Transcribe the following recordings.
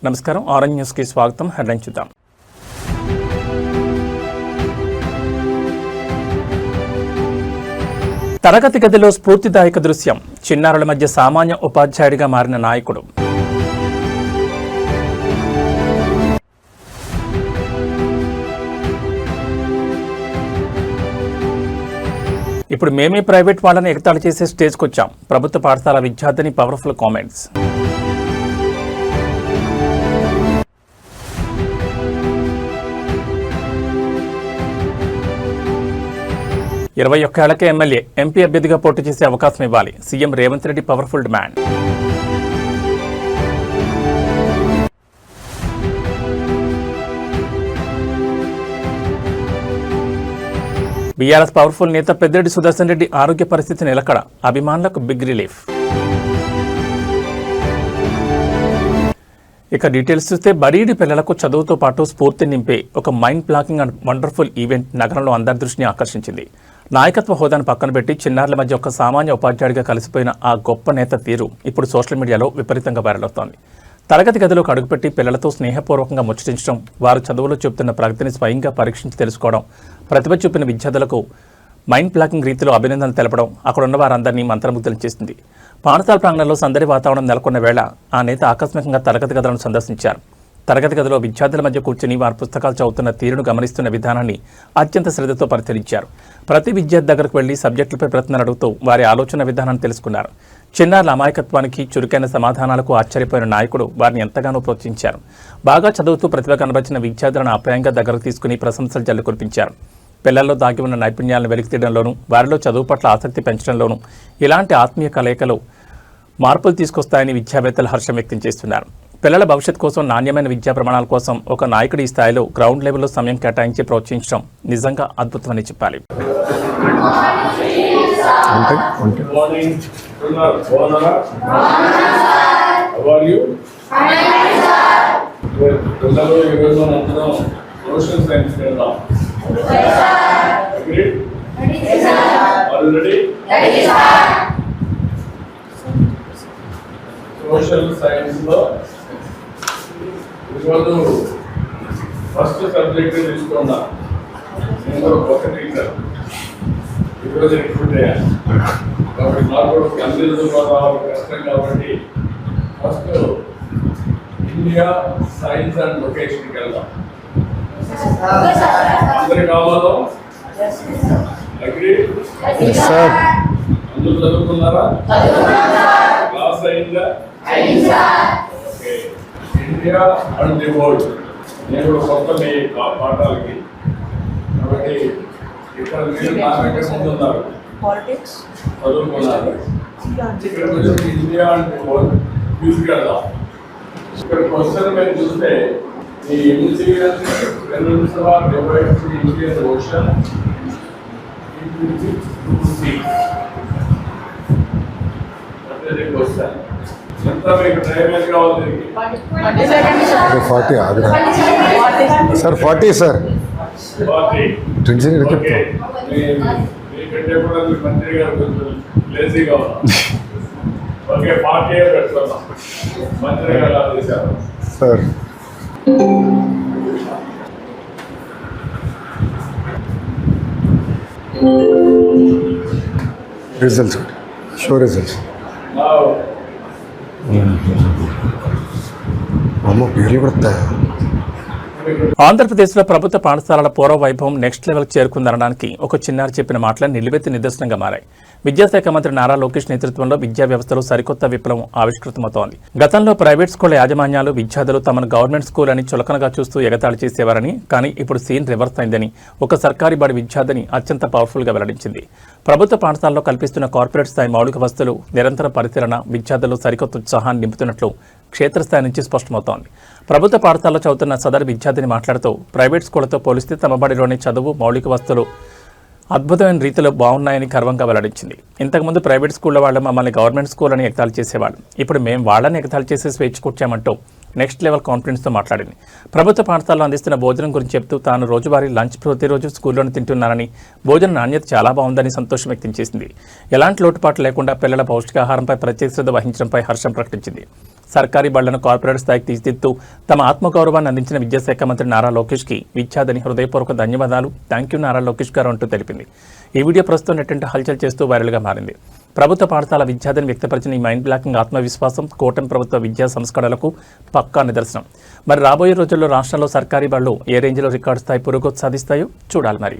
నమస్కారం, ఆరెంజ్ న్యూస్కి స్వాగతం. హెడ్లైన్ చూద్దాం. తరగతి గదిలో స్ఫూర్తిదాయక దృశ్యం. చిన్నారుల మధ్య సామాన్య ఉపాధ్యాయుడిగా మారిన నాయకుడు. ఇప్పుడు మేమే ప్రైవేట్ వాళ్ళని ఎగతాళి చేసే స్టేజ్కి వచ్చాం. ప్రభుత్వ పాఠశాల విద్యార్థిని పవర్ఫుల్ కామెంట్స్. 21 ఏళ్లకే ఎమ్మెల్యే, ఎంపీ అభ్యర్థిగా పోటీ చేసే అవకాశం ఇవ్వాలి. CM Revanth Reddy powerful demand. BRS powerful నేత పెద్దిరెడ్డి సుదర్శన్ రెడ్డి ఆరోగ్య పరిస్థితి నిలకడ. అభిమానులకు బిగ్ రిలీఫ్. ఇక డీటెయిల్స్ చూస్తే బరీడి పిల్లలకు చదువుతో పాటు స్ఫూర్తి నింపే ఒక mind blocking and wonderful event నగరంలో అందరి దృష్టిని ఆకర్షించింది. నాయకత్వ హోదాను పక్కన పెట్టి చిన్నారుల మధ్య ఒక సామాన్య ఉపాధ్యాయుడిగా కలిసిపోయిన ఆ గొప్ప నేత తీరు ఇప్పుడు సోషల్ మీడియాలో విపరీతంగా వైరల్ అవుతోంది. తరగతి గదిలోకి అడుగుపెట్టి పిల్లలతో స్నేహపూర్వకంగా ముచ్చటించడం, వారు చదువులో చూపుతున్న ప్రగతిని స్వయంగా పరీక్షించి తెలుసుకోవడం, ప్రతిభ చూపిన విద్యార్థులకు మైండ్ బ్లాకింగ్ రీతిలో అభినందనలు తెలపడం అక్కడున్న వారందరినీ మంత్రముగ్ధులు చేసింది. పాఠశాల ప్రాంగణంలో సందడి వాతావరణం నెలకొన్న వేళ ఆ నేత ఆకస్మికంగా తరగతి గదులను సందర్శించారు. తరగతి గదిలో విద్యార్థుల మధ్య కూర్చుని వారు పుస్తకాలు చదువుతున్న తీరును గమనిస్తున్న విధానాన్ని అత్యంత శ్రద్ధతో పరిశీలించారు. ప్రతి విద్యార్థి దగ్గరకు వెళ్లి సబ్జెక్టులపై ప్రశ్నలు అడుగుతూ వారి ఆలోచన విధానాన్ని తెలుసుకున్నారు. చిన్నారుల అమాయకత్వానికి, చురుకైన సమాధానాలకు ఆశ్చర్యపోయిన నాయకుడు వారిని ఎంతగానో ప్రోత్సహించారు. బాగా చదువుతూ ప్రతిభ కనబరిచిన విద్యార్థులను ఆప్యాయంగా దగ్గరకు తీసుకుని ప్రశంసలు జల్లు కురిపించారు. పిల్లల్లో దాగి ఉన్న నైపుణ్యాలను వెలికితీయడంలోనూ, వారిలో చదువు పట్ల ఆసక్తి పెంచడంలోనూ ఇలాంటి ఆత్మీయ కలయికలు మార్పులు తీసుకొస్తాయని విద్యావేత్తలు హర్షం వ్యక్తం చేస్తున్నారు. పిల్లల భవిష్యత్ కోసం, నాణ్యమైన విద్యా ప్రమాణాల కోసం ఒక నాయకుడి ఈ స్థాయిలో గ్రౌండ్ లెవెల్లో సమయం కేటాయించి ప్రోత్సహించడం నిజంగా అద్భుతమని చెప్పాలి. సోషల్ సైన్స్ లో ఈరోజు ఫస్ట్ సబ్జెక్ట్ తీసుకున్నా. నేను కూడా కొత్త టీచర్ ఈరోజు రిక్రూట్ అయ్యాను కాబట్టి నాకు కూడా అందరితో రావాలి కష్టం. కాబట్టి ఫస్ట్ ఇండియా సైన్స్ అండ్ లొకేషన్కి వెళ్దాం. అందరి కావాలో అగ్రీ? అందరూ చదువుకున్నారా? క్లాస్ అయిందా? Okay. India and the world. నేను కొత్త మీ పాఠాలకి కాబట్టి ఇక్కడ మీరు నాకంటే ముందున్నారు, చదువుకున్నారు. ఇక్కడ కొంచెం ఇండియా అండ్ ది వరల్డ్ తీసుకెళ్దాం. ఇక్కడ క్వశ్చన్ మీరు చూస్తే ఈ Indian peninsula divides the Indian ocean into 2 seas. That is the question. ఎంత మీకు టైం ఎంత కావాలి? 40 ఆగ్రా సార్, 40 సార్, 40 ఓకే. మీకంటే కూడా మీ మంత్రి గారు కొంచెం లేజీగా ఉన్నారు. ఓకే, 40 పెట్టుకుందాం. మంత్రి గారు ఆదేశారు సార్. Results, show results. పేర్లు కూడా ఆంధ్రప్రదేశ్లో ప్రభుత్వ పాఠశాలల పూర్వ వైభవం నెక్స్ట్ లెవెల్కి చేరుకుందనడానికి ఒక చిన్నారి చెప్పిన మాటలు నిలువెత్తి నిదర్శనంగా మారాయి. విద్యాశాఖ మంత్రి నారా లోకేష్ నేతృత్వంలో విద్యా వ్యవస్థలో సరికొత్త విప్లవం ఆవిష్కృతమవుతోంది. గతంలో ప్రైవేట్ స్కూళ్ల యాజమాన్యాలు విద్యార్థులు తమను గవర్నమెంట్ స్కూల్ అని చులకనగా చూస్తూ ఎగతాళి చేసేవారని, కానీ ఇప్పుడు సీన్ రివర్స్ అయిందని ఒక సర్కారీ బడి విద్యార్థిని అత్యంత పవర్ఫుల్గా వెల్లడించింది. ప్రభుత్వ పాఠశాలలో కల్పిస్తున్న కార్పొరేట్ స్థాయి మౌలిక వసతులు, నిరంతర పరిశీలన విద్యార్థులు సరికొత్త ఉత్సాహాన్ని నింపుతున్నట్లు క్షేత్రస్థాయి నుంచి స్పష్టమవుతోంది. ప్రభుత్వ పాఠశాలలో చదువుతున్న సదరు విద్యార్థిని మాట్లాడుతూ ప్రైవేట్ స్కూళ్లతో పోలిస్తే తమ బడిలోని చదువు, మౌలిక వసతులు అద్భుతమైన రీతిలో బాగున్నాయని గర్వంగా వెల్లడించింది. ఇంతకుముందు ప్రైవేట్ స్కూళ్ల వాళ్ళు మమ్మల్ని గవర్నమెంట్ స్కూల్ అని ఎగతాళి చేసేవాళ్ళు, ఇప్పుడు మేము వాళ్ళని ఎగతాళి చేసే స్వేచ్ఛకొచ్చామంటూ నెక్స్ట్ లెవెల్ కాన్ఫిడెన్స్తో మాట్లాడింది. ప్రభుత్వ పాఠశాలలో అందిస్తున్న భోజనం గురించి చెప్తూ తాను రోజువారీ లంచ్ ప్రతిరోజు స్కూల్లోనే తింటున్నానని, భోజన నాణ్యత చాలా బాగుందని సంతోషం వ్యక్తం చేసింది. ఎలాంటి లోటుపాట్లు లేకుండా పిల్లల పౌష్టికాహారంపై ప్రత్యేక శ్రద్ధ వహించడంపై హర్షం ప్రకటించింది. సర్కారీ బళ్లను కార్పొరేట్ స్థాయికి తీర్చిదిద్దుతూ తమ ఆత్మగౌరవాన్ని అందించిన విద్యాశాఖ మంత్రి నారా లోకేష్కి విద్యార్థిని హృదయపూర్వక ధన్యవాదాలు, థ్యాంక్ యూ నారా లోకేష్ గారు అంటూ తెలిపింది. ఈ వీడియో ప్రస్తుతం నెట్టింట హల్చల్ చేస్తూ వైరల్గా మారింది. ప్రభుత్వ పాఠశాల విద్యార్థిని వ్యక్తపరిచిన ఈ మైండ్ బ్లాకింగ్ ఆత్మవిశ్వాసం కూటమి ప్రభుత్వ విద్యా సంస్కరణలకు పక్కా నిదర్శనం. మరి రాబోయే రోజుల్లో రాష్ట్రంలో సర్కారీ బళ్లు ఏ రేంజ్లో రికార్డు స్థాయి పురోగతి సాధిస్తాయో చూడాలి. మరి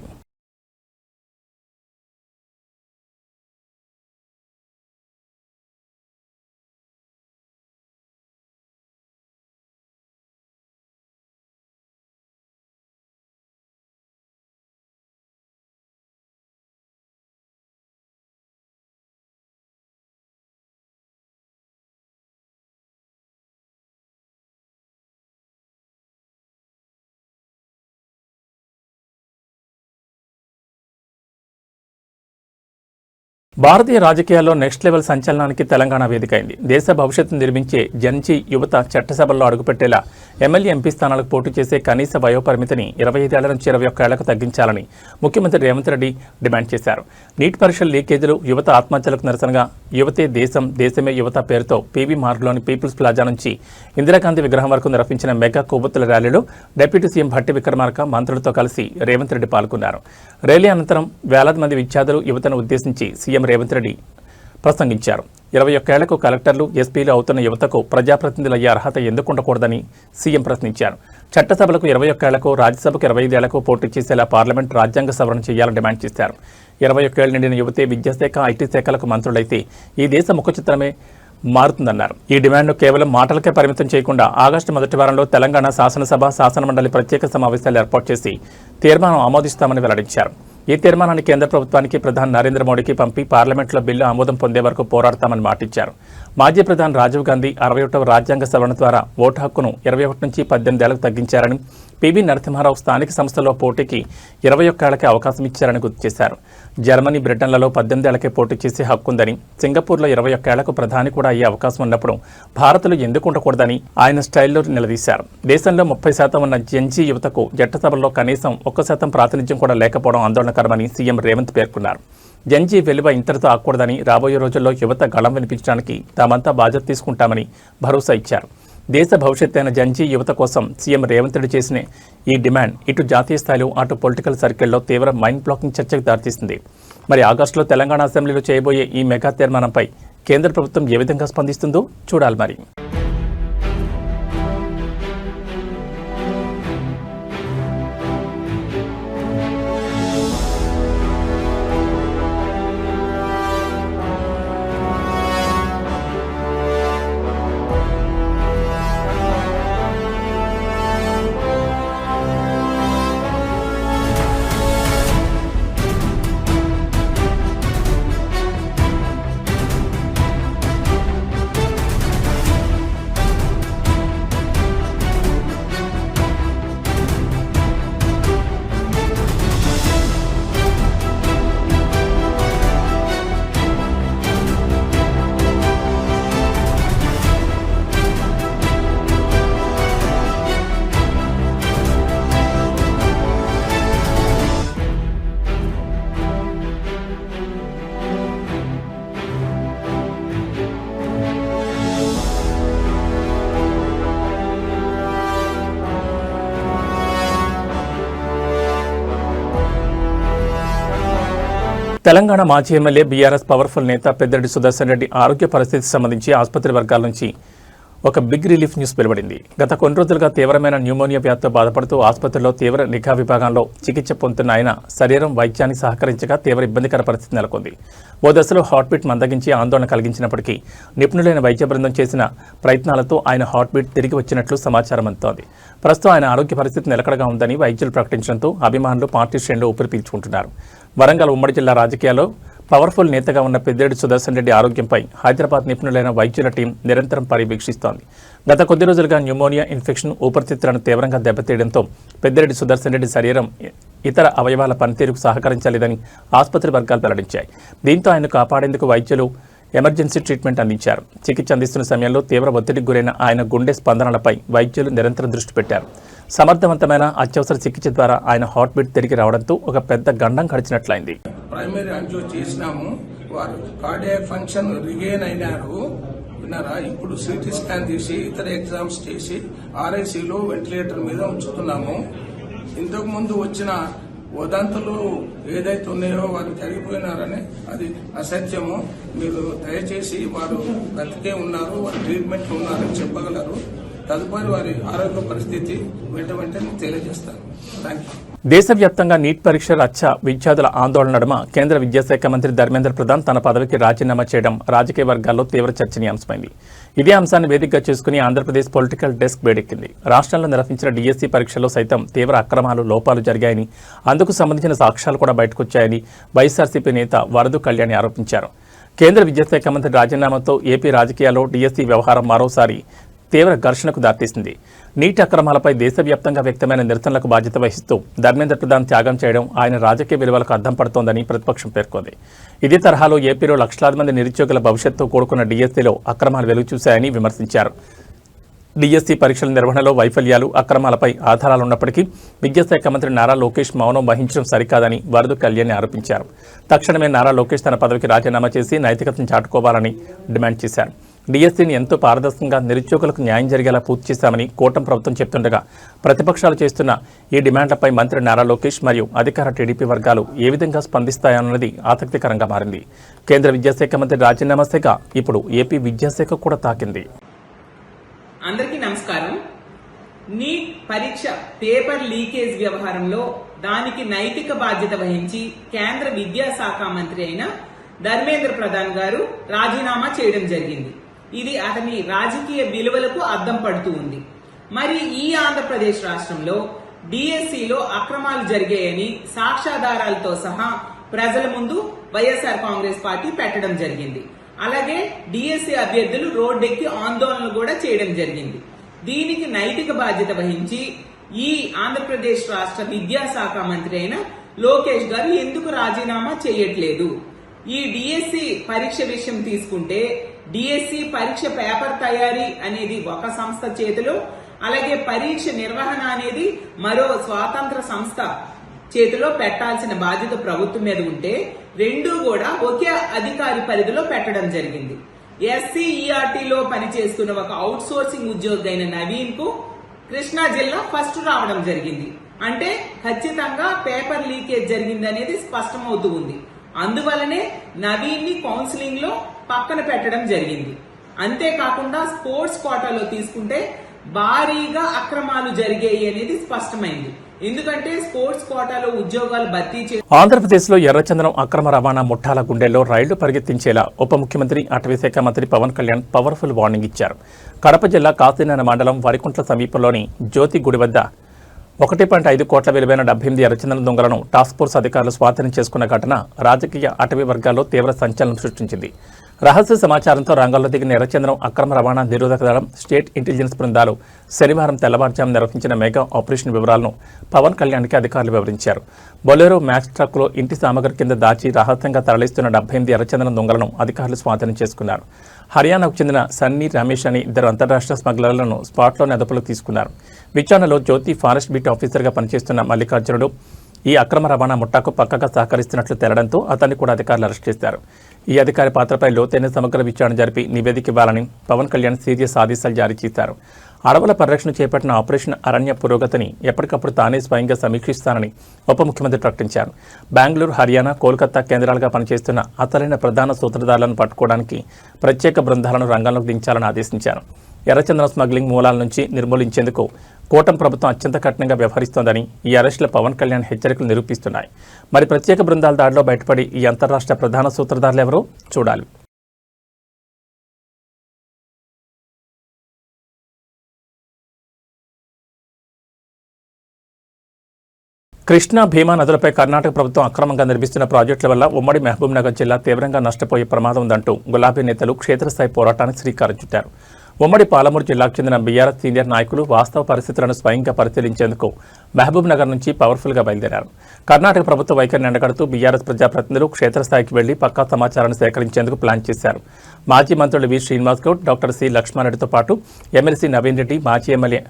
భారతీయ రాజకీయాల్లో నెక్స్ట్ లెవెల్ సంచలనానికి తెలంగాణ వేదిక అయింది. దేశ భవిష్యత్తును నిర్మించే జన్జీ యువత చట్టసభల్లో అడుగుపెట్టేలా ఎమ్మెల్యే, ఎంపీ స్థానాలకు పోటీ చేసే కనీస వయోపరిమితిని 25 ఏళ్ల నుంచి 21 ఏళ్లకు తగ్గించాలని ముఖ్యమంత్రి రేవంత్ రెడ్డి డిమాండ్ చేశారు. నీట్ పరీక్షల లీకేజీలు, యువత ఆత్మహత్యలకు నిరసనగా యువతే దేశం, దేశమే యువత పేరుతో పీవీ మార్గ్లోని పీపుల్స్ ప్లాజా నుంచి ఇందిరాగాంధీ విగ్రహం వరకు నిర్వహించిన మెగా కొవ్వొత్తుల ర్యాలీలో డిప్యూటీ సీఎం భట్టి విక్రమార్క మంత్రులతో కలిసి రేవంత్ రెడ్డి పాల్గొన్నారు. ర్యాలీ అనంతరం వేలాది మంది విద్యార్థులు యువతను ఉద్దేశించి సీఎం రేవంత్ రెడ్డి ప్రసంగించారు. 21 ఏళ్లకు కలెక్టర్లు, ఎస్పీలు అవుతున్న యువతకు ప్రజాప్రతినిధులయ్యే అర్హత ఎందుకు ఉండకూడదని సీఎం ప్రశ్నించారు. చట్టసభలకు 21 ఏళ్లకు, రాజ్యసభకు 25 ఏళ్లకు పోటీ చేసేలా పార్లమెంట్ రాజ్యాంగ సవరణ చేయాలని డిమాండ్ చేశారు. 21 ఏళ్ల నిండిన యువతే విద్యాశాఖ, ఐటీ శాఖలకు మంత్రులైతే ఈ దేశ ముఖ చిత్రమే మారుతుందన్నారు. ఈ డిమాండ్ను కేవలం మాటలకే పరిమితం చేయకుండా ఆగస్టు మొదటి వారంలో తెలంగాణ శాసనసభ, శాసనమండలి ప్రత్యేక సమావేశాలు ఏర్పాటు చేసి తీర్మానం ఆమోదిస్తామని వెల్లడించారు. ఈ తీర్మానాన్ని కేంద్ర ప్రభుత్వానికి ప్రధాని నరేంద్ర మోడీకి పంపి పార్లమెంట్లో బిల్లు ఆమోదం పొందే వరకు పోరాడతామని మాటిచ్చారు. మాజీ ప్రధాని రాజీవ్ గాంధీ 61వ రాజ్యాంగ సవరణ ద్వారా ఓటు హక్కును 21 నుంచి 18 ఏళ్లకు తగ్గించారని, పివి నరసింహారావు స్థానిక సంస్థల్లో పోటీకి 21 ఏళ్లకే అవకాశం ఇచ్చారని గుర్తు చేశారు. జర్మనీ, బ్రిటన్లలో 18 ఏళ్లకే పోటీ చేసే హక్కుందని, సింగపూర్లో 21 ఏళ్లకు ప్రధాని కూడా అయ్యే అవకాశం ఉన్నప్పుడు భారత్లో ఎందుకు ఉండకూడదని ఆయన స్టైల్లో నిలదీశారు. దేశంలో 30% ఉన్న జెన్జీ యువతకు చట్టసభల్లో కనీసం 1% ప్రాతినిధ్యం కూడా లేకపోవడం ఆందోళనకరమని సీఎం రేవంత్ పేర్కొన్నారు. జెన్జీ వెలువ ఇంతటితో ఆకూడదని, రాబోయే రోజుల్లో యువత గళం వినిపించడానికి తామంతా బాధ్యత తీసుకుంటామని భరోసా ఇచ్చారు. దేశ భవిష్యత్తైన జెన్జీ యువత కోసం సీఎం రేవంత్ రెడ్డి చేసిన ఈ డిమాండ్ ఇటు జాతీయ స్థాయిలో, అటు పొలిటికల్ సర్కిల్లో తీవ్ర మైండ్ బ్లాకింగ్ చర్చకు దారితీసింది. మరి ఆగస్టులో తెలంగాణ అసెంబ్లీలో చేయబోయే ఈ మెగా తీర్మానంపై కేంద్ర ప్రభుత్వం ఏ విధంగా స్పందిస్తుందో చూడాలి. మరి తెలంగాణ మాజీ ఎమ్మెల్యే, బీఆర్ఎస్ పవర్ఫుల్ నేత పెద్దిరెడ్డి సుదర్శన్ రెడ్డి ఆరోగ్య పరిస్థితికి సంబంధించి ఆసుపత్రి వర్గాల నుంచి ఒక బిగ్ రిలీఫ్ న్యూస్ వెలువడింది. గత కొన్ని రోజులుగా తీవ్రమైన న్యూమోనియా వ్యాధితో బాధపడుతూ ఆసుపత్రిలో తీవ్ర నిఘా విభాగంలో చికిత్స పొందుతున్న ఆయన శరీరం వైద్యానికి సహకరించగా తీవ్ర ఇబ్బందికర పరిస్థితి నెలకొంది. ఓ దశలో హార్ట్ బీట్ మందగించి ఆందోళన కలిగించినప్పటికీ నిపుణులైన వైద్య బృందం చేసిన ప్రయత్నాలతో ఆయన హార్ట్ బీట్ తిరిగి వచ్చినట్లు సమాచారం అందుతోంది. ప్రస్తుతం ఆయన ఆరోగ్య పరిస్థితి నిలకడగా ఉందని వైద్యులు ప్రకటించడంతో అభిమానులు, పార్టీ శ్రేణులు ఊపిరి పీల్చుకుంటున్నారు. వరంగల్ ఉమ్మడి జిల్లా రాజకీయాల్లో పవర్ఫుల్ నేతగా ఉన్న పెద్దిరెడ్డి సుదర్శన్ రెడ్డి ఆరోగ్యంపై హైదరాబాద్ నిపుణులైన వైద్యుల టీం నిరంతరం పర్యవేక్షిస్తోంది. గత కొద్ది రోజులుగా న్యూమోనియా ఇన్ఫెక్షన్ ఊపిరితిత్తులను తీవ్రంగా దెబ్బతీయడంతో పెద్దిరెడ్డి సుదర్శన్ రెడ్డి శరీరం ఇతర అవయవాల పనితీరుకు సహకరించలేదని ఆసుపత్రి వర్గాలు వెల్లడించాయి. దీంతో ఆయన్ను కాపాడేందుకు వైద్యులు ఎమర్జెన్సీ ట్రీట్మెంట్ అందించారు. చికిత్స అందిస్తున్న సమయంలో తీవ్ర ఒత్తిడికి గురైన ఆయన గుండె స్పందనలపై వైద్యులు నిరంతరం దృష్టి పెట్టారు. సమర్థవంతమైన అత్యవసర చికిత్స ద్వారా ఆయన హార్ట్ బీట్ తిరిగి రావడంతో ఒక పెద్ద గండం గడిచినట్లయింది. ప్రైమరీ యాంజియో చేసినాము, వారు కార్డియాక్ ఫంక్షన్ రిగైన్ అయినారు. విన్నారా? ఇప్పుడు సిటీ స్కాన్ తీసి ఇతర ఎగ్జామ్స్ చేసి ఆర్ఐసీలో వెంటిలేటర్ మీద ఉంచుతున్నాము. ఇంతకు ముందు వచ్చిన వదంతులు ఏదైతే ఉన్నాయో వారు చనిపోయినారని అది అసత్యము. మీరు దయచేసి వారు బ్రతికే ఉన్నారు, వారు ట్రీట్మెంట్ ఉన్నారని చెప్పగలరు. తదుపరి వారి ఆరోగ్య పరిస్థితి వెంటనే తెలియజేస్తారు. Thank you. దేశవ్యాప్తంగా నీట్ పరీక్ష రచ్చ విద్యార్థుల ఆందోళన నడుమ కేంద్ర విద్యాశాఖ మంత్రి ధర్మేంద్ర ప్రధాన్ తన పదవికి రాజీనామా చేయడం రాజకీయ వర్గాల్లో తీవ్ర చర్చనీయాంశమైంది. ఇదే అంశాన్ని వేదికగా చేసుకుని ఆంధ్రప్రదేశ్ పొలిటికల్ డెస్క్ వేడెక్కింది. రాష్ట్రంలో నిర్వహించిన డిఎస్సీ పరీక్షల్లో సైతం తీవ్ర అక్రమాలు, లోపాలు జరిగాయని, అందుకు సంబంధించిన సాక్ష్యాలు కూడా బయటకొచ్చాయని వైఎస్ఆర్సీపీ నేత వరదు కళ్యాణి ఆరోపించారు. కేంద్ర విద్యాశాఖ మంత్రి రాజీనామాతో ఏపీ రాజకీయాల్లో డిఎస్సీ వ్యవహారం మరోసారి తీవ్ర ఘర్షణకు దారితీసింది. నీటి అక్రమాలపై దేశవ్యాప్తంగా వ్యక్తమైన నిరసనలకు బాధ్యత వహిస్తూ ధర్మేంద్ర ప్రధాన్ త్యాగం చేయడం ఆయన రాజకీయ విలువలకు అద్దం పడుతోందని ప్రతిపక్షం పేర్కొంది. ఇదే తరహాలో ఏపీలో లక్షలాది మంది నిరుద్యోగుల భవిష్యత్తుతో కూడుకున్న డిఎస్సీలో అక్రమాలు వెలుగు చూశాయని విమర్శించారు. డిఎస్సీ పరీక్షల నిర్వహణలో వైఫల్యాలు, అక్రమాలపై ఆధారాలున్నప్పటికీ విద్యాశాఖ మంత్రి నారా లోకేష్ మౌనం వహించడం సరికాదని వరదు కళ్యాణి ఆరోపించారు. తక్షణమే నారా లోకేష్ తన పదవికి రాజీనామా చేసి నైతికతను చాటుకోవాలని డిమాండ్ చేశారు. డిఎస్సీని ఎంతో పారదర్శకంగా నిరుద్యోగులకు న్యాయం జరిగేలా పూర్తి చేశామని కూటమి ప్రభుత్వం చెప్తుండగా ప్రతిపక్షాలు చేస్తున్న ఈ డిమాండ్లపై మంత్రి నారా లోకేష్ మరియు అధికార టీడీపీ వర్గాలు ఏ విధంగా స్పందిస్తాయన్నది ఆసక్తికరంగా మారింది. కేంద్ర విద్యాశాఖ మంత్రి రాజీనామా శాఖ ఇప్పుడు ఏపీ విద్యాశాఖ కూడా తాకింది. అందరికీ నమస్కారం. నీట్ పరీక్ష పేపర్ లీకేజ్ వ్యవహారంలో దానికి నైతిక బాధ్యత వహించి కేంద్ర విద్యాశాఖ మంత్రి అయిన ధర్మేంద్ర ప్రధాన్ గారు రాజీనామా చేయడం జరిగింది. ఇది అతని రాజకీయ విలువలకు అద్దం పడుతూ ఉంది. మరి ఈ ఆంధ్రప్రదేశ్ రాష్ట్రంలో డిఎస్సీలో అక్రమాలు జరిగాయని సాక్ష్యాధారాలతో సహా ప్రజల ముందు వైఎస్ఆర్ కాంగ్రెస్ పార్టీ పెట్టడం జరిగింది. అలాగే డిఎస్సీ అభ్యర్థులు రోడ్డెక్కి ఆందోళనలు కూడా చేయడం జరిగింది. దీనికి నైతిక బాధ్యత వహించి ఈ ఆంధ్రప్రదేశ్ రాష్ట్ర విద్యాశాఖ మంత్రి అయిన లోకేష్ గారు ఎందుకు రాజీనామా చేయట్లేదు? ఈ డిఎస్సీ పరీక్ష విషయం తీసుకుంటే డిఎస్సీ పరీక్ష పేపర్ తయారీ అనేది ఒక సంస్థ చేతిలో, అలాగే పరీక్ష నిర్వహణ అనేది మరో స్వాతంత్ర సంస్థ చేతిలో పెట్టాల్సిన బాధ్యత ప్రభుత్వం మీద ఉంటే రెండూ కూడా ఒకే అధికారి పరిధిలో పెట్టడం జరిగింది. ఎస్సీఈఆర్టీలో పనిచేస్తున్న ఒక అవుట్ సోర్సింగ్ ఉద్యోగి అయిన నవీన్ కు కృష్ణా జిల్లా ఫస్ట్ రావడం జరిగింది. అంటే ఖచ్చితంగా పేపర్ లీకేజ్ జరిగింది అనేది స్పష్టమవుతూ ఉంది. అందువల్లనే నవీన్ ని కౌన్సిలింగ్ లో పక్కన పెట్టడం జరిగింది. అంతేకాకుండా స్పోర్ట్స్ కోటాలో తీసుకుంటే భారీగా అక్రమాలు జరిగాయి అనేది స్పష్టమైంది. ఎందుకంటే స్పోర్ట్స్ కోటాలో ఉద్యోగాలు భర్తీ ఆంధ్రప్రదేశ్లో ఎర్రచందనం అక్రమ రవాణా ముఠాల గుండెల్లో రైళ్లు పరిగెత్తించేలా ఉప ముఖ్యమంత్రి అటవీశాఖ మంత్రి పవన్ కళ్యాణ్ పవర్ఫుల్ వార్నింగ్ ఇచ్చారు. కడప జిల్లా కాశీనారాయణ మండలం వరికుంట్ల సమీపంలోని జ్యోతి గుడి వద్ద 1.5 కోట్ల విలువైన 78 ఎర్రచందనం దొంగలను టాస్క్ ఫోర్స్ అధికారులు స్వాధీనం చేసుకున్న ఘటన రాజకీయ అటవీ వర్గాల్లో తీవ్ర సంచలనం సృష్టించింది. రహస్య సమాచారంతో రంగంలో దిగిన ఎర్రచందనం అక్రమ రవాణా నిరోధక దళం, స్టేట్ ఇంటెలిజెన్స్ బృందాలు శనివారం తెల్లవారుజాము నిర్వహించిన మెగా ఆపరేషన్ వివరాలను పవన్ కళ్యాణ్కి అధికారులు వివరించారు. బొలెరో మ్యాక్స్ ట్రక్లో ఇంటి సామగ్రి కింద దాచి రహస్యంగా తరలిస్తున్న 78 ఎర్రచందనం దొంగలను అధికారులు స్వాధీనం చేసుకున్నారు. హర్యానాకు చెందిన సన్నీ, రమేష్ అని 2 అంతర్రాష్ట్ర స్మగ్లర్లను స్పాట్లోని అదుపులోకి తీసుకున్నారు. విచారణలో జ్యోతి ఫారెస్ట్ బీట్ ఆఫీసర్గా పనిచేస్తున్న మల్లికార్జునుడు ఈ అక్రమ రవాణా ముఠాకు పక్కగా సహకరిస్తున్నట్లు తేలడంతో అతన్ని కూడా అధికారులు అరెస్ట్ చేశారు. ఈ అధికారి పాత్రపై లోతైన సమగ్ర విచారణ జరిపి నివేదిక ఇవ్వాలని పవన్ కళ్యాణ్ సీరియస్ ఆదేశాలు జారీ చేశారు. అడవుల పరిరక్షణ చేపట్టిన ఆపరేషన్ అరణ్య పురోగతిని ఎప్పటికప్పుడు తానే స్వయంగా సమీక్షిస్తానని ఉప ముఖ్యమంత్రి ప్రకటించారు. బెంగళూరు, హర్యానా, కోల్కతా కేంద్రాలుగా పనిచేస్తున్న అసలైన ప్రధాన సూత్రధారులను పట్టుకోవడానికి ప్రత్యేక బృందాలను రంగంలోకి దించాలని ఆదేశించారు. ఎర్రచందనం స్మగ్లింగ్ మూలాల నుంచి నిర్మూలించేందుకు కూటమి ప్రభుత్వం అత్యంత కఠినంగా వ్యవహరిస్తోందని ఈ అరెస్టుల పవన్ కళ్యాణ్ హెచ్చరికలు నిరూపిస్తున్నాయి. మరి ప్రత్యేక బృందాల దాడిలో బయటపడి ఈ అంతర్రాష్ట్ర ప్రధాన సూత్రధారులు ఎవరో చూడాలి. కృష్ణా, భీమా నదులపై కర్ణాటక ప్రభుత్వం అక్రమంగా నిర్మిస్తున్న ప్రాజెక్టుల వల్ల ఉమ్మడి మహబూబ్నగర్ జిల్లా తీవ్రంగా నష్టపోయే ప్రమాదం ఉందంటూ గులాబీ నేతలు క్షేత్రస్థాయి పోరాటానికి శ్రీకారం చుట్టారు. ఉమ్మడి పాలమూరు జిల్లాకు చెందిన బీఆర్ఎస్ సీనియర్ నాయకులు వాస్తవ పరిస్థితులను స్వయంగా పరిశీలించేందుకు మహబూబ్నగర్ నుంచి పవర్ఫుల్గా బయలుదేరారు. కర్ణాటక ప్రభుత్వ వైఖరిని ఎండగడుతూ బీఆర్ఎస్ ప్రజాప్రతినిధులు క్షేత్రస్థాయికి వెళ్లి పక్కా సమాచారాన్ని సేకరించేందుకు ప్లాన్ చేశారు. మాజీ మంత్రులు వి శ్రీనివాస్ గౌడ్, డాక్టర్ సి లక్ష్మారెడ్డితో పాటు ఎమ్మెల్సీ నవీన్ రెడ్డి, మాజీ ఎమ్మెల్యే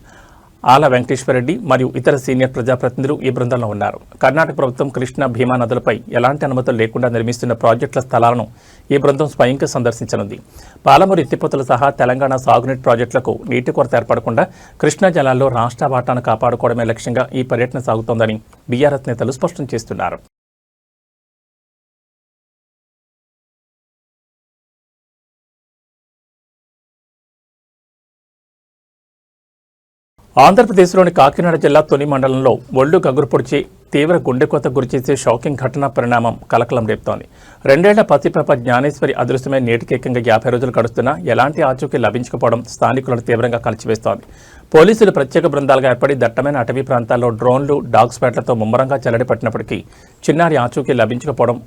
ఆల వెంకటేశ్వరరెడ్డి మరియు ఇతర సీనియర్ ప్రజాప్రతినిధులు ఈ బృందంలో ఉన్నారు. కర్ణాటక ప్రభుత్వం కృష్ణా భీమా నదులపై ఎలాంటి అనుమతులు లేకుండా నిర్మిస్తున్న ప్రాజెక్టుల స్థలాలను ఈ బృందం స్వయంగా సందర్శించనుంది. పాలమూరు ఎత్తిపోతల సహా తెలంగాణ సాగునీటి ప్రాజెక్టులకు నీటి కొరత ఏర్పడకుండా కృష్ణా జలాల్లో రాష్ట్ర వాటాను కాపాడుకోవడమే లక్ష్యంగా ఈ పర్యటన సాగుతోందని బీఆర్ఎస్ నేతలు స్పష్టం చేస్తున్నారు. ఆంధ్రప్రదేశ్లోని కాకినాడ జిల్లా తుని మండలంలో ఒళ్లు గగురు పొడిచి తీవ్ర గుండెకోత గురిచేసే షాకింగ్ ఘటన పరిణామం కలకలం రేపుతోంది. 2 ఏళ్ల పసిపాప జ్ఞానేశ్వరి అదృశ్యమై నేటికి ఏకంగా 50 రోజులు గడుస్తున్నా ఎలాంటి ఆచూకీ లభించకపోవడం స్థానికులను తీవ్రంగా కలిచివేస్తోంది. పోలీసులు ప్రత్యేక బృందాలుగా ఏర్పడి దట్టమైన అటవీ ప్రాంతాల్లో డ్రోన్లు, డాగ్ స్పాట్లతో ముమ్మరంగా చెల్లడి పట్టినప్పటికీ చిన్నారి ఆచూకీ లభించకపోవడం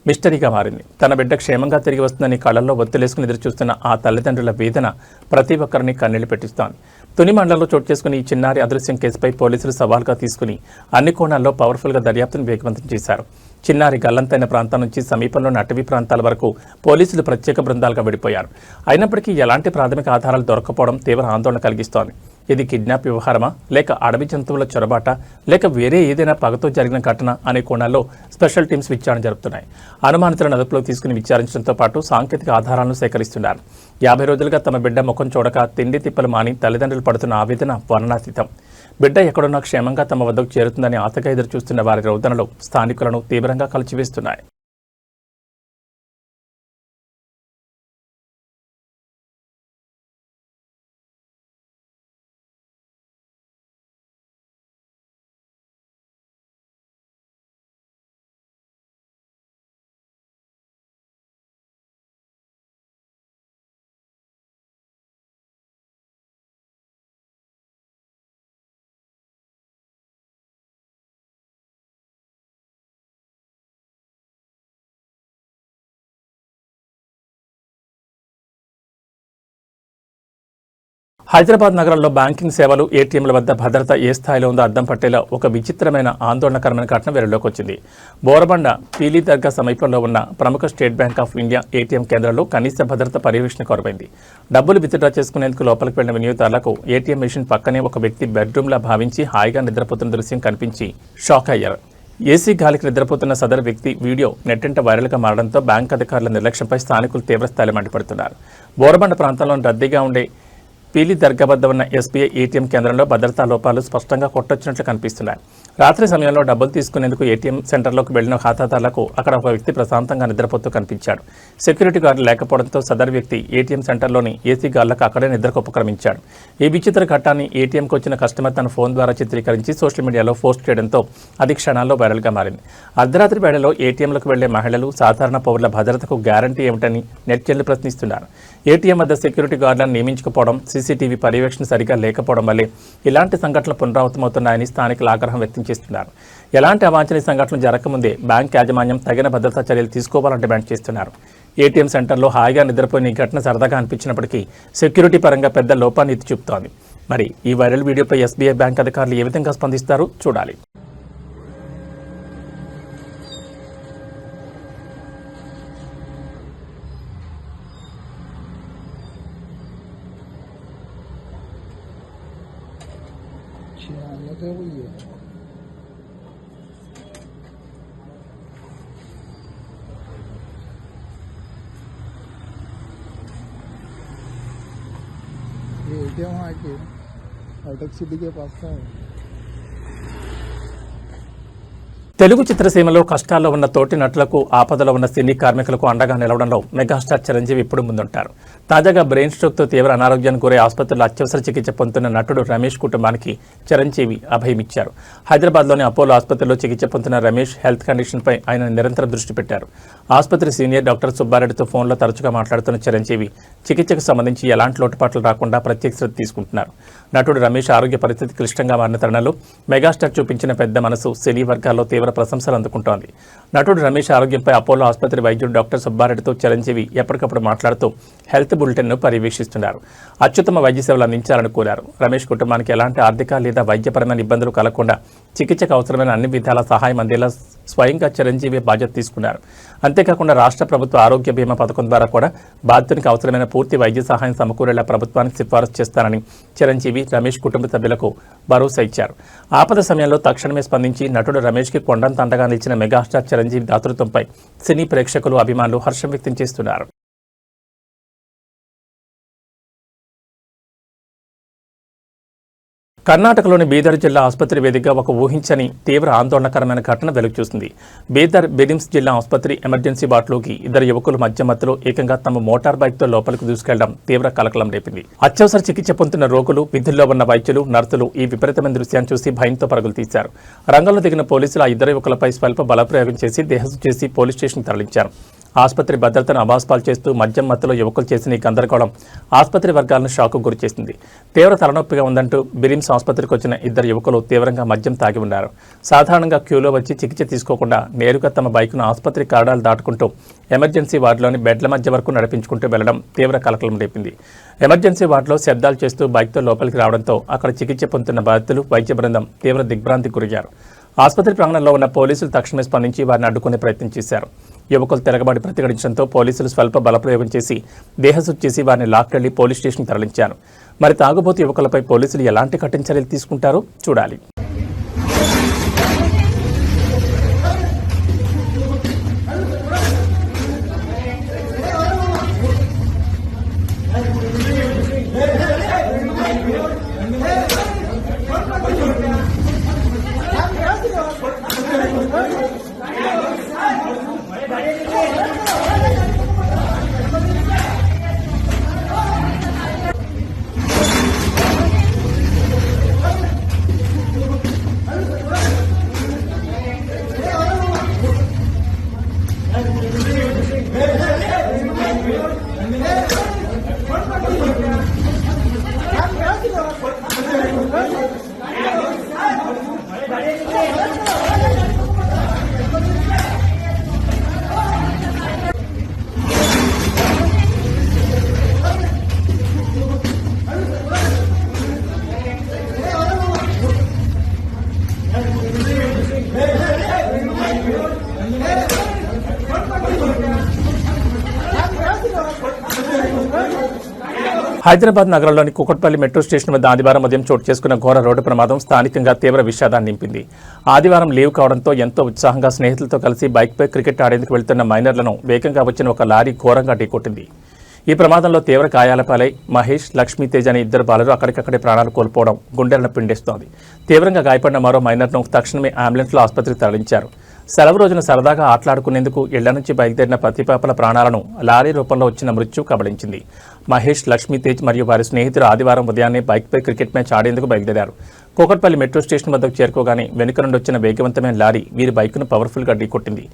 మిస్టరీగా మారింది. తన బిడ్డ క్షేమంగా తిరిగి వస్తుందని కళ్లల్లో ఒత్తిలేసుకుని ఎదురుచూస్తున్న ఆ తల్లిదండ్రుల వేదన ప్రతి ఒక్కరిని కన్నీళ్లు పెట్టిస్తోంది. తుని మండలంలో చోటు చేసుకుని ఈ చిన్నారి అదృశ్యం కేసుపై పోలీసులు సవాల్గా తీసుకుని అన్ని కోణాల్లో పవర్ఫుల్గా దర్యాప్తును వేగవంతం చేశారు. చిన్నారి గల్లంతైన ప్రాంతం నుంచి సమీపంలోని అటవీ ప్రాంతాల వరకు పోలీసులు ప్రత్యేక బృందాలుగా విడిపోయారు. అయినప్పటికీ ఎలాంటి ప్రాథమిక ఆధారాలు దొరకపోవడం తీవ్ర ఆందోళన కలిగిస్తోంది. ఇది కిడ్నాప్ వ్యవహారమా, లేక అడవి జంతువుల చొరబాట, లేక వేరే ఏదైనా పగతో జరిగిన ఘటన అనే కోణాల్లో స్పెషల్ టీమ్స్ విచారణ జరుపుతున్నాయి. అనుమానితులను అదుపులో తీసుకుని విచారించడంతో పాటు సాంకేతిక ఆధారాలను సేకరిస్తున్నారు. 50 రోజులుగా తమ బిడ్డ ముఖం చూడక తిండి తిప్పలు మాని తల్లిదండ్రులు పడుతున్న ఆవేదన వర్ణనాతీతం. బిడ్డ ఎక్కడున్నా క్షేమంగా తమ వద్దకు చేరుతుందని ఆశగా ఎదురు చూస్తున్న వారి రోదనలు స్థానికులను తీవ్రంగా కలిచివేస్తున్నాయి. హైదరాబాద్ నగరంలో బ్యాంకింగ్ సేవలు, ఏటీఎంల వద్ద భద్రత ఏ స్థాయిలో ఉందో అద్దం పట్టేలా ఒక విచిత్రమైన ఆందోళనకరమైన ఘటన వెలుగులోకి వచ్చింది. బోరబండ పీలీ దర్గా సమీపంలో ఉన్న ప్రముఖ state bank of India ATM కేంద్రంలో కనీస భద్రత పర్యవేక్షణ కొరవైంది. డబ్బులు విత్డ్రా చేసుకునేందుకు లోపలికి వెళ్లిన వినియోగదారులకు ఏటీఎం మెషిన్ పక్కనే ఒక వ్యక్తి బెడ్రూమ్లా భావించి హాయిగా నిద్రపోతున్న దృశ్యం కనిపించి షాక్ అయ్యారు. ఏసీ గాలికి నిద్రపోతున్న సదరు వ్యక్తి వీడియో నెట్టింట వైరల్గా మారడంతో బ్యాంక్ అధికారుల నిర్లక్ష్యంపై స్థానికులు తీవ్రస్థాయిలో మండిపడుతున్నారు. బోరబండ ప్రాంతంలో రద్దీగా ఉండే పీలీ దర్గా వద్ద ఉన్న ఎస్బీఐ ఏటీఎం కేంద్రంలో భద్రతా లోపాలు స్పష్టంగా కొట్టొచ్చినట్లు కనిపిస్తున్నాయి. రాత్రి సమయంలో డబ్బులు తీసుకునేందుకు ఏటీఎం సెంటర్లోకి వెళ్లిన ఖాతాదారులకు అక్కడ ఒక వ్యక్తి ప్రశాంతంగా నిద్రపోతూ కనిపించాడు. సెక్యూరిటీ గార్డు లేకపోవడంతో సదరు వ్యక్తి ఏటీఎం సెంటర్లోని ఏసీ గార్డులకు అక్కడే నిద్రకు ఉపక్రమించాడు. ఈ విచిత్ర ఘట్టాన్ని ఏటీఎంకు వచ్చిన కస్టమర్ తన ఫోన్ ద్వారా చిత్రీకరించి సోషల్ మీడియాలో పోస్ట్ చేయడంతో అది క్షణాల్లో వైరల్గా మారింది. అర్ధరాత్రి వేళలో ఏటీఎంలకు వెళ్లే మహిళలు, సాధారణ పౌరుల భద్రతకు గ్యారంటీ ఏమిటని నెటిజన్లు ప్రశ్నిస్తున్నారు. ఏటీఎం వద్ద సెక్యూరిటీ గార్డులను నియమించకపోవడం, సీసీటీవీ పర్యవేక్షణ సరిగా లేకపోవడం వల్లే ఇలాంటి సంఘటనలు పునరావృతమవుతున్నాయని స్థానికులు ఆగ్రహం వ్యక్తం చేస్తున్నారు. ఎలాంటి అవాంఛనీయ సంఘటనలు జరగకముందే బ్యాంక్ యాజమాన్యం తగిన భద్రతా చర్యలు తీసుకోవాలని డిమాండ్ చేస్తున్నారు. ఏటీఎం సెంటర్లో హాయిగా నిద్రపోయిన ఈ ఘటన సరదాగా అనిపించినప్పటికీ సెక్యూరిటీ పరంగా పెద్ద లోపాన్ని ఎత్తి చూపుతోంది. మరి ఈ వైరల్ వీడియోపై ఎస్బీఐ బ్యాంక్ అధికారులు ఏ విధంగా స్పందిస్తారో చూడాలి. ये एटीएम वहाँ के हाईटेक सिटी के पास का है। తెలుగు చిత్రసీమలో కష్టాల్లో ఉన్న తోటి నటులకు, ఆపదలో ఉన్న సినీ కార్మికులకు అండగా నిలవడంలో మెగాస్టార్ చిరంజీవి ఇప్పుడు ముందుంటారు. తాజాగా బ్రెయిన్ స్ట్రోక్తో తీవ్ర అనారోగ్యానికి గురై ఆసుపత్రిలో అత్యవసర చికిత్స పొందుతున్న నటుడు రమేష్ కుటుంబానికి చిరంజీవి అభయమిచ్చారు. హైదరాబాద్లోని అపోలో ఆసుపత్రిలో చికిత్స పొందుతున్న రమేష్ హెల్త్ కండిషన్పై ఆయన నిరంతరం దృష్టి పెట్టారు. ఆసుపత్రి సీనియర్ డాక్టర్ సుబ్బారెడ్డితో ఫోన్లో తరచుగా మాట్లాడుతున్న చిరంజీవి చికిత్సకు సంబంధించి ఎలాంటి లోటుపాట్లు రాకుండా ప్రత్యేక శ్రద్ధ తీసుకుంటున్నారు. నటుడు రమేష్ ఆరోగ్య పరిస్థితి క్లిష్టంగా మారిన తరుణంలో మెగాస్టార్ చూపించిన పెద్ద మనసు సినీ వర్గాల్లో తీవ్ర ప్రశంసలు అందుకుంటోంది. నటుడు రమేష్ ఆరోగ్యంపై అపోలో ఆసుపత్రి వైద్యుడు డాక్టర్ సుబ్బారెడ్డితో చిరంజీవి ఎప్పటికప్పుడు మాట్లాడుతూ హెల్త్ బులెటిన్ను పర్యవేక్షిస్తున్నారు. అత్యుత్తమ వైద్య సేవలు అందించాలని కోరారు. రమేష్ కుటుంబానికి ఎలాంటి ఆర్థిక లేదా వైద్యపరమైన ఇబ్బందులు కలగకుండా చికిత్సకు అవసరమైన అన్ని విధాల సహాయం అందేలా స్వయంగా చిరంజీవి బాధ్యత తీసుకున్నారు. అంతేకాకుండా రాష్ట్ర ప్రభుత్వ ఆరోగ్య బీమా పథకం ద్వారా కూడా బాధితునికి అవసరమైన పూర్తి వైద్య సహాయం సమకూరేలా ప్రభుత్వానికి సిఫారసు చేస్తానని చిరంజీవి, రమేష్ కుటుంబ సభ్యులకు భరోసా ఇచ్చారు. ఆపద సమయంలో తక్షణమే స్పందించి నటుడు రమేష్కి కొండంత అండగా నిలిచిన మెగాస్టార్ చిరంజీవి దాతృత్వంపై సినీ ప్రేక్షకులు, అభిమానులు హర్షం వ్యక్తం చేస్తున్నారు. కర్ణాటకలోని బీదర్ జిల్లా ఆసుపత్రి వేదికగా ఒక ఊహించని తీవ్ర ఆందోళనకరమైన ఘటన వెలుగుచూసింది. బీదర్ బిలిమ్స్ జిల్లా ఆసుపత్రి ఎమర్జెన్సీ వార్డులోకి ఇద్దరు యువకులు మధ్యలో ఏకంగా తమ మోటార్ బైక్తో లోపలికి దూసుకెళ్లడం తీవ్ర కలకలం రేపింది. అత్యవసర చికిత్స పొందుతున్న రోగులు, విధుల్లో ఉన్న వైద్యులు, నర్సులు ఈ విపరీతమైన దృశ్యాన్ని చూసి భయంతో పరుగులు తీశారు. రంగంలో దిగిన పోలీసులు ఆ ఇద్దరు యువకులపై స్వల్ప బలప్రయోగం చేసి దేహశుద్ధి చేసి పోలీస్ స్టేషన్కి తరలించారు. ఆసుపత్రి భద్రతను అవాస్పాలు చేస్తూ మద్యం మత్తులో యువకులు చేసిన ఈ గందరగోళం ఆసుపత్రి వర్గాలను షాకు గురిచేసింది. తీవ్ర తలనొప్పిగా ఉందంటూ బిలిమ్స్ ఆసుపత్రికి వచ్చిన ఇద్దరు యువకులు తీవ్రంగా మద్యం తాగి ఉన్నారు. సాధారణంగా క్యూలో వచ్చి చికిత్స తీసుకోకుండా నేరుగా తమ బైక్ను ఆసుపత్రి కారిడార్లు దాటుకుంటూ ఎమర్జెన్సీ వార్డులోని బెడ్ల మధ్య వరకు నడిపించుకుంటూ వెళ్లడం తీవ్ర కలకలం రేపింది. ఎమర్జెన్సీ వార్డులో శబ్దాలు చేస్తూ బైక్తో లోపలికి రావడంతో అక్కడ చికిత్స పొందుతున్న బాధితులు, వైద్య బృందం తీవ్ర దిగ్భ్రాంతికి గురయ్యారు. ఆసుపత్రి ప్రాంగణంలో ఉన్న పోలీసులు తక్షణమే స్పందించి వారిని అడ్డుకునే ప్రయత్నం చేశారు. యువకులు తిరగబడి ప్రతిఘటించడంతో పోలీసులు స్వల్ప బలప్రయోగం చేసి దేహశుద్ధి చేసి వారిని లాక్కెళ్లి పోలీస్ స్టేషన్కి తరలించారు. మరి తాగుబోతు యువకులపై పోలీసులు ఎలాంటి కఠిన చర్యలు తీసుకుంటారో చూడాలి. హైదరాబాద్ నగరంలోని కూకట్పల్లి మెట్రో స్టేషన్ వద్ద ఆదివారం ఉదయం చోటు చేసుకున్న ఘోర రోడ్డు ప్రమాదం స్థానికంగా తీవ్ర విషాదాన్ని నింపింది. ఆదివారం లీవ్ కావడంతో ఎంతో ఉత్సాహంగా స్నేహితులతో కలిసి బైక్పై క్రికెట్ ఆడేందుకు వెళ్తున్న మైనర్లను వేగంగా వచ్చిన ఒక లారీ ఘోరంగా ఢీకొట్టింది. ఈ ప్రమాదంలో తీవ్ర గాయాల పాలై మహేష్, లక్ష్మీతేజ్ అనే ఇద్దరు బాలురు అక్కడికక్కడే ప్రాణాలు కోల్పోవడం గుండెలను పిండేస్తోంది. తీవ్రంగా గాయపడిన మరో మైనర్ను తక్షణమే అంబులెన్స్లో ఆసుపత్రికి తరలించారు. సెలవు రోజున సరదాగా ఆటలాడుకునేందుకు ఇళ్ల నుంచి బయలుదేరిన పతిపాపల ప్రాణాలను లారీ రూపంలో వచ్చిన మృత్యు కబళించింది. మహేష్, లక్ష్మీతేజ్ మరియు వారి స్నేహితులు ఆదివారం ఉదయాన్నే బైక్పై క్రికెట్ మ్యాచ్ ఆడేందుకు బయలుదేరారు. కూకట్పల్లి మెట్రో స్టేషన్ వద్దకు చేరుకోగానే వెనుక నుండి వచ్చిన వేగవంతమైన లారీ వీరి బైక్ను పవర్ఫుల్గా ఢీకొట్టింది.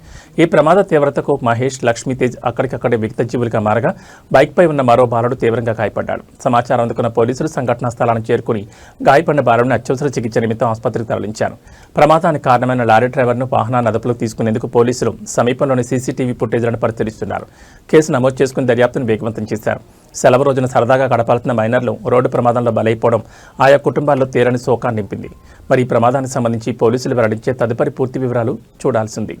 ఈ ప్రమాద తీవ్రతకు మహేష్, లక్ష్మీతేజ్ అక్కడికక్కడే విగతజీవులుగా మారగా బైక్పై ఉన్న మరో బాలుడు తీవ్రంగా గాయపడ్డాడు. సమాచారం అందుకున్న పోలీసులు సంఘటనా స్థలాన్ని చేరుకుని గాయపడిన బాలుడిని అత్యవసర చికిత్స నిమిత్తం ఆసుపత్రికి తరలించారు. ప్రమాదానికి కారణమైన లారీ డ్రైవర్ను వాహనాన్ని అదుపులోకి తీసుకునేందుకు పోలీసులు సమీపంలోని సీసీటీవీ ఫుటేజ్లను పరిశీలిస్తున్నారు. కేసు నమోదు చేసుకుని దర్యాప్తును వేగవంతం చేశారు. సెలవు రోజున సరదాగా గడపాల్సిన మైనర్లు రోడ్డు ప్రమాదంలో బలైపోవడం ఆయా కుటుంబాల్లో తీరని శోకాన్ని నింపింది. మరి ఈ ప్రమాదానికి సంబంధించి పోలీసులు వెల్లడించే తదుపరి పూర్తి వివరాలు చూడాల్సింది.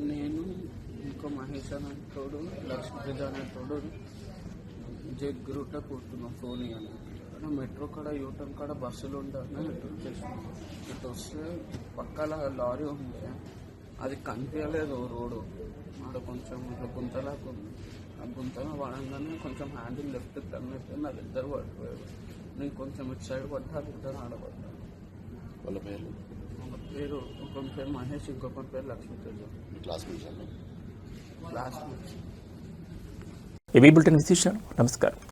నేను ఇంకో మహేష్ అనే తోడు, లక్ష్మీతేజ్ అనే తోడు జగ్ రూట్లో కూర్చున్నాం. ఫోన్ ఇవ్వాలి మెట్రో కాడ యూటర్న్ కాడ బస్సులు ఉండాలని మెట్రో చేసినాం. ఇటు వస్తే పక్కల లారీ ఉంది, అది కనిపించలేదు రోడ్డు. ఆడ కొంచెం ఇట్లా గుంతలాగా ఉంది. ఆ గుంతలో పడంగానే కొంచెం హ్యాండిల్ లెఫ్ట్ టర్న్ అయితే నాకు ఇద్దరు పడిపోయారు. నేను కొంచెం ఇటు సైడ్ పడ్డాను, ఇద్దరు ఆడపడ్డాను. వాళ్ళ పేరు ఒకరి పేరు మహేష్, ఇంకొకరి పేరు లక్ష్మీతేజ్. క్లాస్మేట్స్. ఏబీ బులెటిన్ విశేషాలు. నమస్కారం.